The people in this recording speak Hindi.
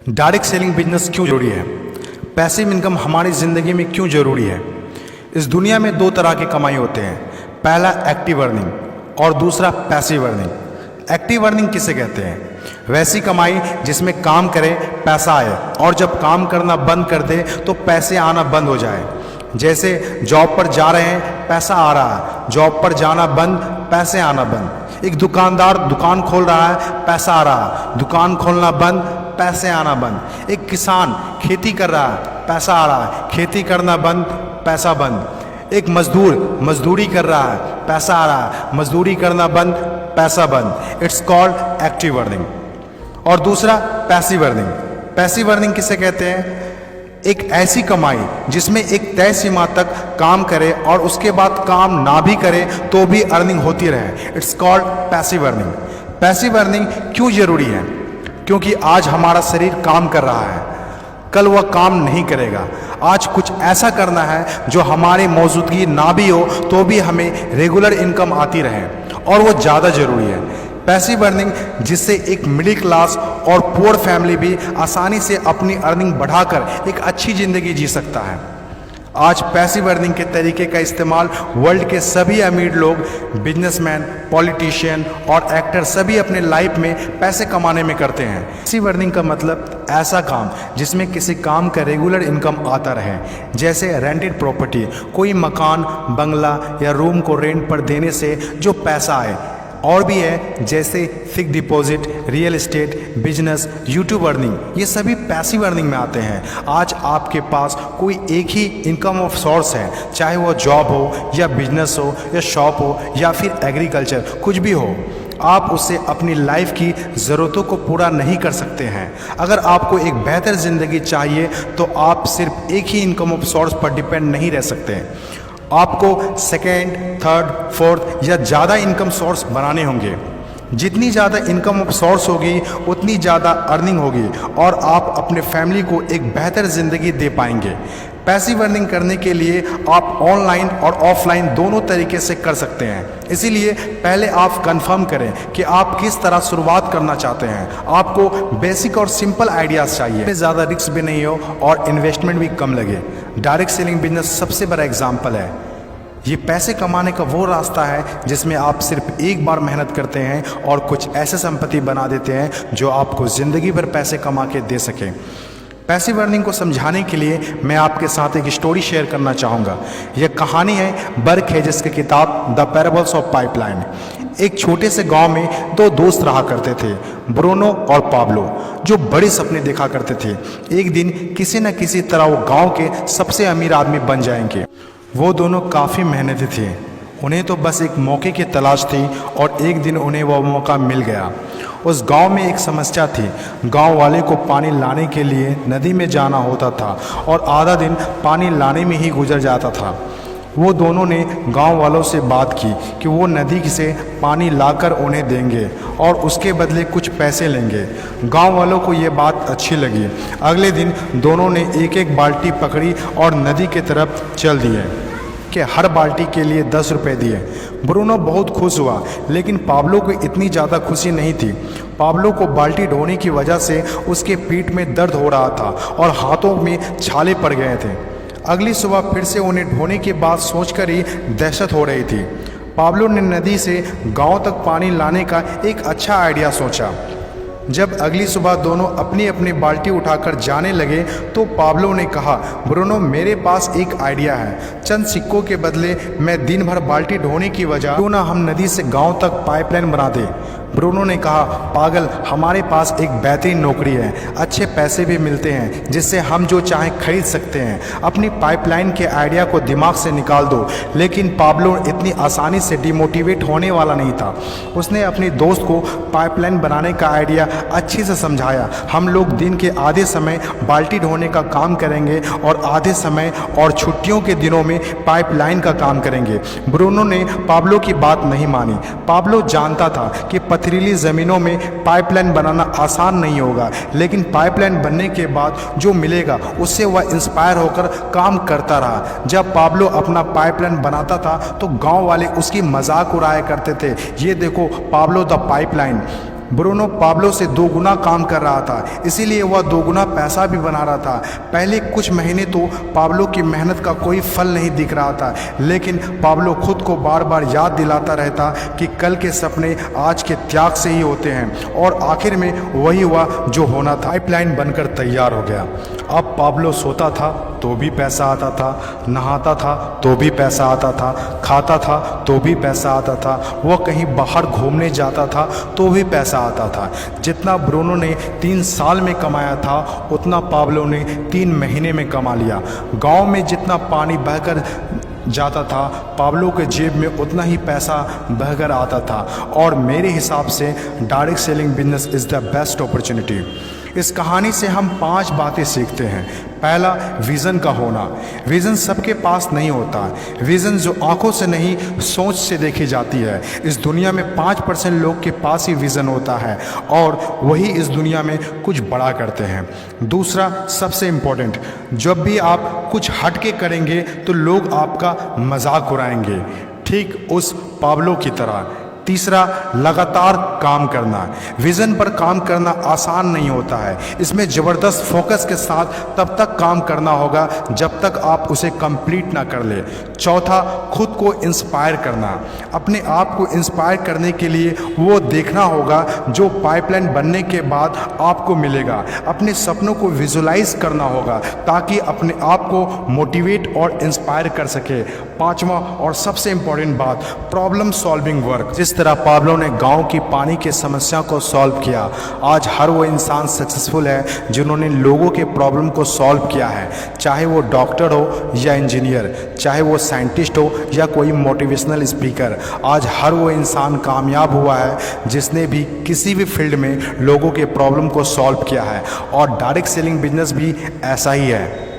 डायरेक्ट सेलिंग बिजनेस क्यों जरूरी है? पैसिव इनकम हमारी ज़िंदगी में क्यों ज़रूरी है? इस दुनिया में दो तरह के कमाई होते हैं, पहला एक्टिव अर्निंग और दूसरा पैसिव अर्निंग। एक्टिव अर्निंग किसे कहते हैं? वैसी कमाई जिसमें काम करें पैसा आए और जब काम करना बंद कर दे तो पैसे आना बंद हो जाए। जैसे जॉब पर जा रहे हैं पैसा आ रहा है, जॉब पर जाना बंद पैसे आना बंद। एक दुकानदार दुकान खोल रहा है पैसा आ रहा है, दुकान खोलना बंद पैसे आना बंद। एक किसान खेती कर रहा है पैसा आ रहा है, खेती करना बंद पैसा बंद। एक मजदूर मजदूरी कर रहा है पैसा आ रहा है, मजदूरी करना बंद पैसा बंद। It's called active earning. और दूसरा पैसिव अर्निंग। पैसिव अर्निंग किसे कहते हैं? एक ऐसी कमाई जिसमें एक तय सीमा तक काम करे और उसके बाद काम ना भी करे तो भी अर्निंग होती रहे। It's called passive earning. Passive earning क्यों जरूरी है? क्योंकि आज हमारा शरीर काम कर रहा है, कल वह काम नहीं करेगा। आज कुछ ऐसा करना है जो हमारी मौजूदगी ना भी हो तो भी हमें रेगुलर इनकम आती रहे, और वो ज़्यादा ज़रूरी है। पैसिव अर्निंग जिससे एक मिडिल क्लास और पुअर फैमिली भी आसानी से अपनी अर्निंग बढ़ाकर एक अच्छी ज़िंदगी जी सकता है। आज पैसिव अर्निंग के तरीके का इस्तेमाल वर्ल्ड के सभी अमीर लोग, बिजनेसमैन, पॉलिटिशियन और एक्टर सभी अपने लाइफ में पैसे कमाने में करते हैं। पैसिव अर्निंग का मतलब ऐसा काम जिसमें किसी काम का रेगुलर इनकम आता रहे, जैसे रेंटेड प्रॉपर्टी, कोई मकान, बंगला या रूम को रेंट पर देने से जो पैसा आए। और भी है जैसे fix deposit, real estate, business, YouTube earning, ये सभी पैसिव अर्निंग में आते हैं। आज आपके पास कोई एक ही इनकम ऑफ सोर्स है, चाहे वो जॉब हो या बिजनेस हो या शॉप हो या फिर एग्रीकल्चर, कुछ भी हो, आप उससे अपनी लाइफ की ज़रूरतों को पूरा नहीं कर सकते हैं। अगर आपको एक बेहतर ज़िंदगी चाहिए तो आप सिर्फ एक ही इनकम ऑफ सोर्स पर डिपेंड नहीं रह सकते। आपको सेकेंड, थर्ड, फोर्थ या ज़्यादा इनकम सोर्स बनाने होंगे। जितनी ज़्यादा इनकम ऑफ सोर्स होगी उतनी ज़्यादा अर्निंग होगी और आप अपने फैमिली को एक बेहतर ज़िंदगी दे पाएंगे। पैसिव अर्निंग करने के लिए आप ऑनलाइन और ऑफलाइन दोनों तरीके से कर सकते हैं। इसीलिए पहले आप कंफर्म करें कि आप किस तरह शुरुआत करना चाहते हैं। आपको बेसिक और सिंपल आइडियाज़ चाहिए, ज़्यादा रिस्क भी नहीं हो और इन्वेस्टमेंट भी कम लगे। डायरेक्ट सेलिंग बिजनेस सबसे बड़ा एग्जाम्पल है। ये पैसे कमाने का वो रास्ता है जिसमें आप सिर्फ एक बार मेहनत करते हैं और कुछ ऐसे संपत्ति बना देते हैं जो आपको ज़िंदगी भर पैसे कमा के दे सकें। पैसिव अर्निंग को समझाने के लिए मैं आपके साथ एक स्टोरी शेयर करना चाहूँगा। यह कहानी है बर्क हेजेस की किताब द पैराबल्स ऑफ पाइपलाइन। एक छोटे से गांव में दो दोस्त रहा करते थे, ब्रूनो और पाब्लो, जो बड़े सपने देखा करते थे। एक दिन किसी न किसी तरह वो गांव के सबसे अमीर आदमी बन जाएंगे। वो दोनों काफ़ी मेहनती थे, उन्हें तो बस एक मौके की तलाश थी और एक दिन उन्हें वह मौका मिल गया। उस गांव में एक समस्या थी। गांव वाले को पानी लाने के लिए नदी में जाना होता था और आधा दिन पानी लाने में ही गुजर जाता था। वो दोनों ने गांव वालों से बात की कि वो नदी से पानी लाकर उन्हें देंगे और उसके बदले कुछ पैसे लेंगे। गांव वालों को ये बात अच्छी लगी। अगले दिन दोनों ने एक एक बाल्टी पकड़ी और नदी की तरफ चल दिए कि हर बाल्टी के लिए 10 रुपये दिए। ब्रूनो बहुत खुश हुआ, लेकिन पाब्लो को इतनी ज़्यादा खुशी नहीं थी। पाब्लो को बाल्टी ढोने की वजह से उसके पीठ में दर्द हो रहा था और हाथों में छाले पड़ गए थे। अगली सुबह फिर से उन्हें ढोने की बात सोचकर ही दहशत हो रही थी। पाब्लो ने नदी से गांव तक पानी लाने का एक अच्छा आइडिया सोचा। जब अगली सुबह दोनों अपनी अपनी बाल्टी उठाकर जाने लगे तो पाब्लो ने कहा, ब्रूनो मेरे पास एक आइडिया है। चंद सिक्कों के बदले मैं दिन भर बाल्टी ढोने की वजह क्यों ना हम नदी से गांव तक पाइपलाइन बना दें। ब्रूनो ने कहा, पागल, हमारे पास एक बेहतरीन नौकरी है, अच्छे पैसे भी मिलते हैं जिससे हम जो चाहें खरीद सकते हैं। अपनी पाइपलाइन के आइडिया को दिमाग से निकाल दो। लेकिन पाब्लो इतनी आसानी से डिमोटिवेट होने वाला नहीं था। उसने अपने दोस्त को पाइपलाइन बनाने का आइडिया अच्छे से समझाया। हम लोग दिन के आधे समय बाल्टी ढोने का काम करेंगे और आधे समय और छुट्टियों के दिनों में पाइपलाइन का काम करेंगे। ब्रूनो ने पाब्लो की बात नहीं मानी। पाब्लो जानता था कि पथरीली ज़मीनों में पाइपलाइन बनाना आसान नहीं होगा, लेकिन पाइपलाइन बनने के बाद जो मिलेगा उससे वह इंस्पायर होकर काम करता रहा। जब पाब्लो अपना पाइपलाइन बनाता था तो गांव वाले उसकी मजाक उड़ाया करते थे, ये देखो Pablo the pipeline. Bruno Pablo से 2 गुना काम कर रहा था, इसीलिए वह 2 गुना पैसा भी बना रहा था। पहले कुछ महीने तो पाब्लो की मेहनत का कोई फल नहीं दिख रहा था, लेकिन पाब्लो खुद को बार बार याद दिलाता रहता कि कल के सपने आज के त्याग से ही होते हैं, और आखिर में वही हुआ जो होना था। पाइपलाइन बनकर तैयार हो गया। अब पाब्लो सोता था तो भी पैसा आता था, नहाता था तो भी पैसा आता था, खाता था तो भी पैसा आता था, वह कहीं बाहर घूमने जाता था तो भी पैसा आता था। जितना ब्रूनो ने 3 साल में कमाया था उतना पाब्लो ने 3 महीने में कमा लिया। गांव में जितना पानी बहकर जाता था, पाब्लो के जेब में उतना ही पैसा बहकर आता था। और मेरे हिसाब से direct selling business is the best opportunity. इस कहानी से हम 5 बातें सीखते हैं। पहला, विज़न का होना। विज़न सबके पास नहीं होता। विज़न जो आंखों से नहीं सोच से देखी जाती है। इस दुनिया में 5% लोग के पास ही विज़न होता है और वही इस दुनिया में कुछ बड़ा करते हैं। दूसरा, सबसे इम्पोर्टेंट, जब भी आप कुछ हट के करेंगे तो लोग आपका मजाक उड़ाएंगे, ठीक उस पाब्लो की तरह। तीसरा, लगातार काम करना। विज़न पर काम करना आसान नहीं होता है। इसमें ज़बरदस्त फोकस के साथ तब तक काम करना होगा जब तक आप उसे कंप्लीट ना कर ले। चौथा, खुद को इंस्पायर करना। अपने आप को इंस्पायर करने के लिए वो देखना होगा जो पाइपलाइन बनने के बाद आपको मिलेगा। अपने सपनों को विजुलाइज करना होगा ताकि अपने आप को मोटिवेट और इंस्पायर कर सके। पांचवा और सबसे इम्पोर्टेंट बात, प्रॉब्लम सॉल्विंग वर्क। जिस तरह पाब्लो ने गांव की पानी की समस्या को सॉल्व किया, आज हर वो इंसान सक्सेसफुल है जिन्होंने लोगों के प्रॉब्लम को सॉल्व किया है। चाहे वो डॉक्टर हो या इंजीनियर, चाहे वो साइंटिस्ट हो या कोई मोटिवेशनल स्पीकर, आज हर वो इंसान कामयाब हुआ है जिसने भी किसी भी फील्ड में लोगों के प्रॉब्लम को सॉल्व किया है। और डायरेक्ट सेलिंग बिजनेस भी ऐसा ही है।